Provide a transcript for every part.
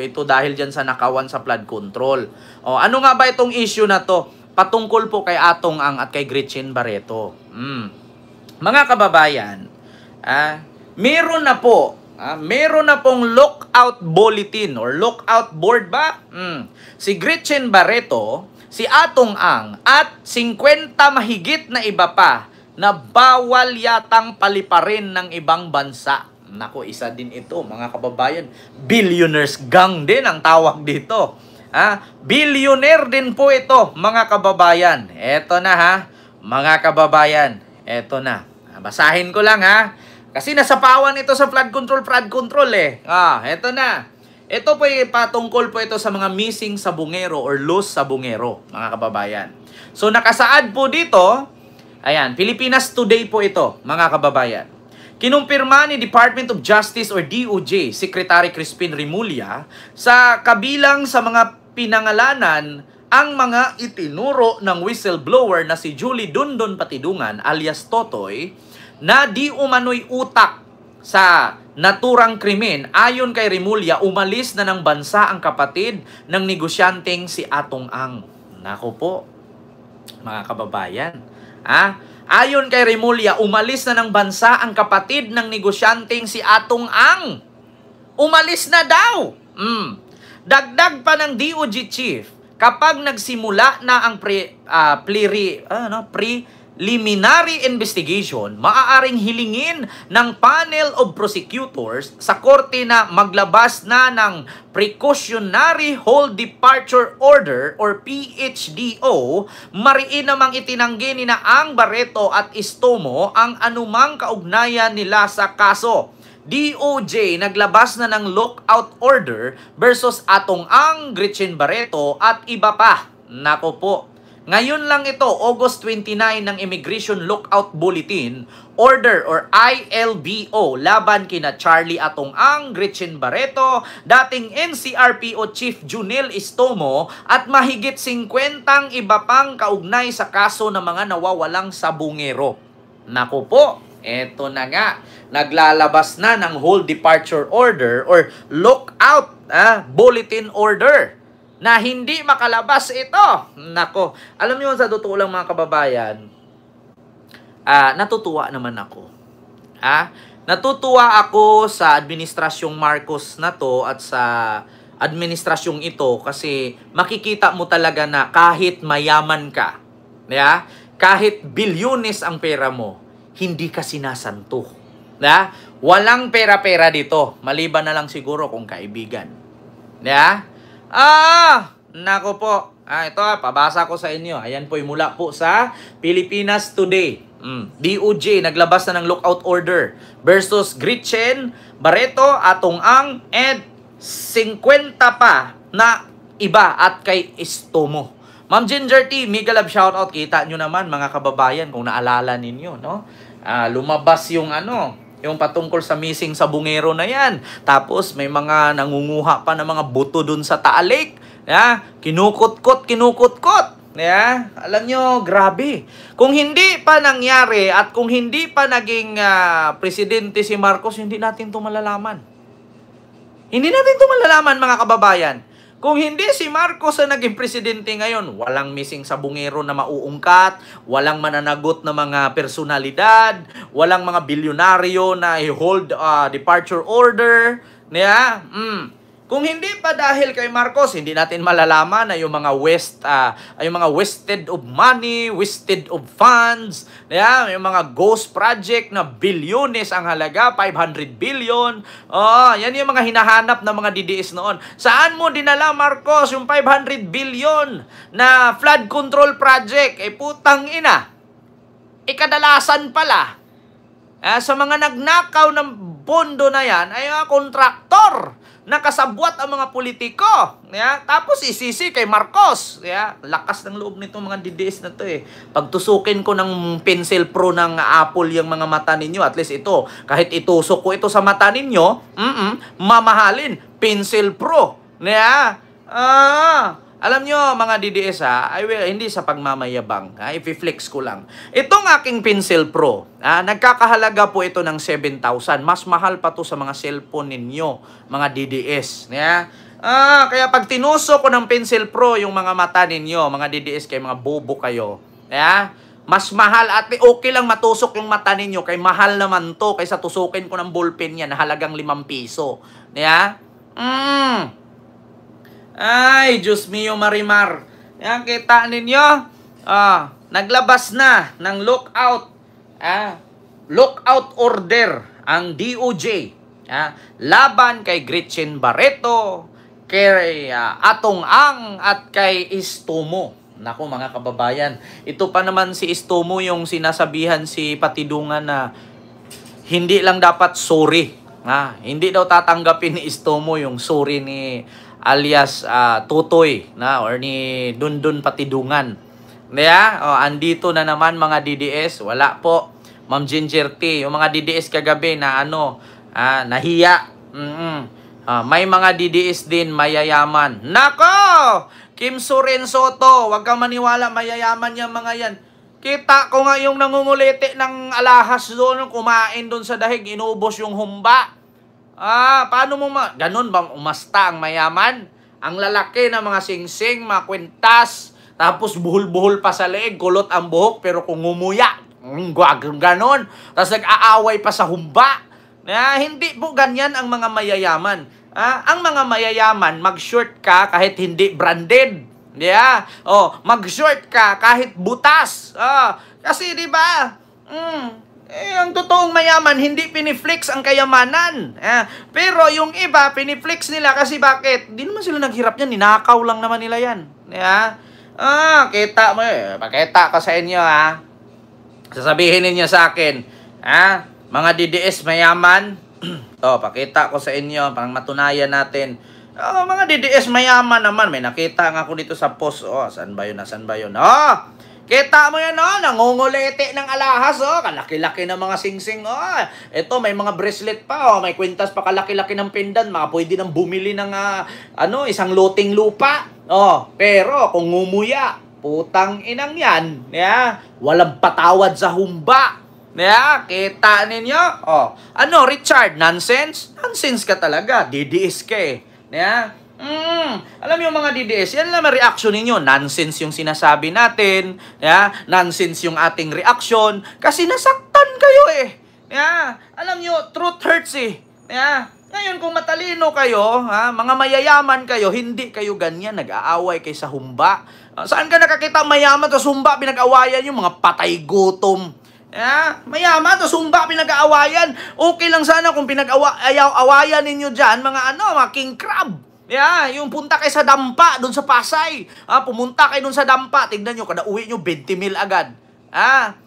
ito dahil dyan sa nakawan sa flood control. O, ano nga ba itong issue na to? Patungkol po kay Atong Ang at kay Gretchen Barreto. Mga kababayan, meron na pong lookout bulletin or lookout board ba? Si Gretchen Barreto, si Atong Ang at 50 mahigit na iba pa na bawal yatang paliparin ng ibang bansa. Nako, isa din ito, mga kababayan. Billionaires gang din ang tawag dito. Billionaire din po ito, mga kababayan. Eto na ha, mga kababayan. Eto na. Basahin ko lang ha. Kasi nasapawan ito sa flood control eh. Eto na. Ito po patungkol po ito sa mga missing sabungero or lost sabungero, mga kababayan. So nakasaad po dito, ayan, Pilipinas Today po ito, mga kababayan. Kinumpirma ni Department of Justice or DOJ, Secretary Crispin Remulla, sa kabilang sa mga pinangalanan ang mga itinuro ng whistleblower na si Julie Dondon Patidungan alias Totoy na di umano'y utak sa naturang krimen. Ayon kay Remulla, umalis na ng bansa ang kapatid ng negosyanteng si Atong Ang. Nako po, mga kababayan. Ayon kay Remulla, umalis na ng bansa ang kapatid ng negosyanteng si Atong Ang. Umalis na daw. Dagdag pa ng DOJ chief, kapag nagsimula na ang preliminary investigation, maaaring hilingin ng panel of prosecutors sa korte na maglabas na ng Precautionary Hold Departure Order or PHDO, mariin namang itinanggi ni na Ang, Barreto at Istomo ang anumang kaugnayan nila sa kaso. DOJ naglabas na ng lookout order versus Atong Ang, Gretchen Barreto at iba pa. Nako po. Ngayon lang ito, August 29 ng Immigration Lookout Bulletin Order or ILBO laban kina Charlie Atong Ang, Gretchen Barreto, dating NCRPO Chief Junel Istomo at mahigit 50 iba pang kaugnay sa kaso ng mga nawawalang sabungero. Naku po, eto na nga, naglalabas na ng Hold Departure Order or Lookout Bulletin Order na hindi makalabas ito. Nako, alam niyo sa totoo lang mga kababayan, natutuwa naman ako. Natutuwa ako sa administrasyong Marcos na to at sa administrasyong ito kasi makikita mo talaga na kahit mayaman ka, kahit bilyones ang pera mo, hindi ka sinasanto. Walang pera-pera dito, maliban na lang siguro kung kaibigan. Nako po. Ito pabasa ko sa inyo. Ayan po, mula po sa Pilipinas Today. DOJ naglabas na ng lookout order versus Gretchen Barreto, Atong Ang, and 50 pa na iba at kay Istomo. Ma'am Ginger T, mega love shoutout. Kita nyo naman mga kababayan kung naalala ninyo, no? Lumabas yung yung patungkol sa missing sabungero na yan. Tapos may mga nangunguha pa ng mga buto dun sa Taalik. Kinukot-kot. Alam nyo, grabe. Kung hindi pa nangyari at kung hindi pa naging presidente si Marcos, hindi natin ito malalaman. Hindi natin ito malalaman, mga kababayan. Kung hindi si Marcos ang naging presidente ngayon, walang missing sabungero na mauungkat, walang mananagot na mga personalidad, walang mga bilyonaryo na i-hold departure order. Kung hindi pa dahil kay Marcos, hindi natin malalaman na yung mga wasted of money, wasted of funds, yung mga ghost project na bilyones ang halaga, 500 billion. Yan yung mga hinahanap ng mga DDS noon. Saan mo dinala, Marcos, yung 500 billion na flood control project? Putang ina. Kadalasan pala, sa mga nagnakaw ng pondo na yan, ay mga kontraktor. Nakasabwat ang mga politiko. Tapos isisi kay Marcos. Lakas ng loob nitong mga DDS na to Pagtusukin ko ng pencil pro ng Apple yung mga mata ninyo, at least ito, kahit itusok ko ito sa mata ninyo, mamahalin. Pencil pro. Alam nyo, mga DDS hindi sa pagmamayabang. I-flex ko lang. Itong aking Pencil Pro, nagkakahalaga po ito ng 7,000. Mas mahal pa to sa mga cellphone ninyo, mga DDS. Kaya pag tinuso ko ng Pencil Pro yung mga mata ninyo, mga DDS kayo, mga bobo kayo, mas mahal at okay lang matusok yung mata ninyo kay mahal naman to kaysa tusukin ko ng ballpen yan na halagang 5 piso. Ay, Diyos mio Marimar. Yan, kita ninyo? Naglabas na ng lookout order ang DOJ laban kay Gretchen Barreto, kay Atong Ang at kay Istomo. Naku mga kababayan, ito pa naman si Istomo yung sinasabihan si Patidungan na hindi lang dapat sorry. Hindi daw tatanggapin ni Istomo yung sorry ni alias Tutoy or ni Dundun Patidungan. Andito na naman mga DDS, wala po. Ma'am Ginger T, yung mga DDS kagabi na nahiya. May mga DDS din mayayaman. Nako! Kim Soren Soto, wag kang maniwala, mayayaman yung mga yan. Kita ko nga yung nangunguliti ng alahas doon, kumain doon sa dahig, inubos yung humba. Paano mo ganun ba umasta ang mayaman? Ang lalaki na mga singsing, mga kwintas, tapos buhol-buhol pa sa leeg, kulot ang buhok, pero kung ngumuya, ganon. Tapos nag-aaway pa sa humba. Hindi po ganyan ang mga mayayaman. Ang mga mayayaman, mag-short ka kahit hindi branded. Mag-short ka kahit butas. Kasi di ba? Ang totoong mayaman, hindi piniflex ang kayamanan. Pero yung iba, piniflex nila kasi bakit? Hindi naman sila naghirap yan, ninakaw lang naman nila yan. Kita mo pakita ko sa inyo sasabihin ninyo sa akin, mga DDS mayaman. Pakita ko sa inyo, pang matunayan natin. Mga DDS mayaman naman. May nakita nga ako dito sa post. Saan ba yun? Saan ba yun? Kita mo yan, nangunguliti ng alahas, kalaki-laki ng mga singsing, ito, may mga bracelet pa, may kwintas pa kalaki-laki ng pindan, pwede nang bumili ng, isang loting lupa, pero, kung ngumuya, putang inang yan, walang patawad sa humba, kita ninyo, Richard, nonsense? Nonsense ka talaga, DDS ka alam mo yung mga DDS, yan lang ang reaction ninyo. Nonsense yung sinasabi natin. Nonsense yung ating reaction. Kasi nasaktan kayo Alam nyo, truth hurts Ngayon, kung matalino kayo, mga mayayaman kayo, hindi kayo ganyan. Nag-aaway kayo sa humba. Saan ka nakakita mayaman sa humba? Pinag-awayan yung mga patay gutom. Mayaman, tapos humba, pinag-aawayan. Okay lang sana kung pinag-awayan ninyo dyan, mga king crab. Yung punta kayo sa dampa, doon sa Pasay. Pumunta kayo doon sa dampa, tignan nyo, kada uwi nyo, 20 mil agad.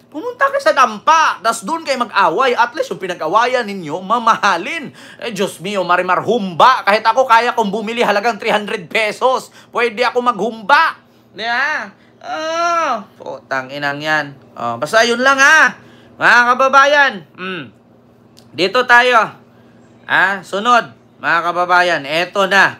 Pumunta kayo sa dampa, tapos doon kayo mag-away. At least yung pinag-awayan ninyo, mamahalin. Diyos mio, Marimar, humba. Kahit ako, kaya kong bumili halagang 300 pesos. Pwede ako maghumba. Putang inang yan. Basta yun lang mga kababayan. Dito tayo. Sunod, mga kababayan, eto na.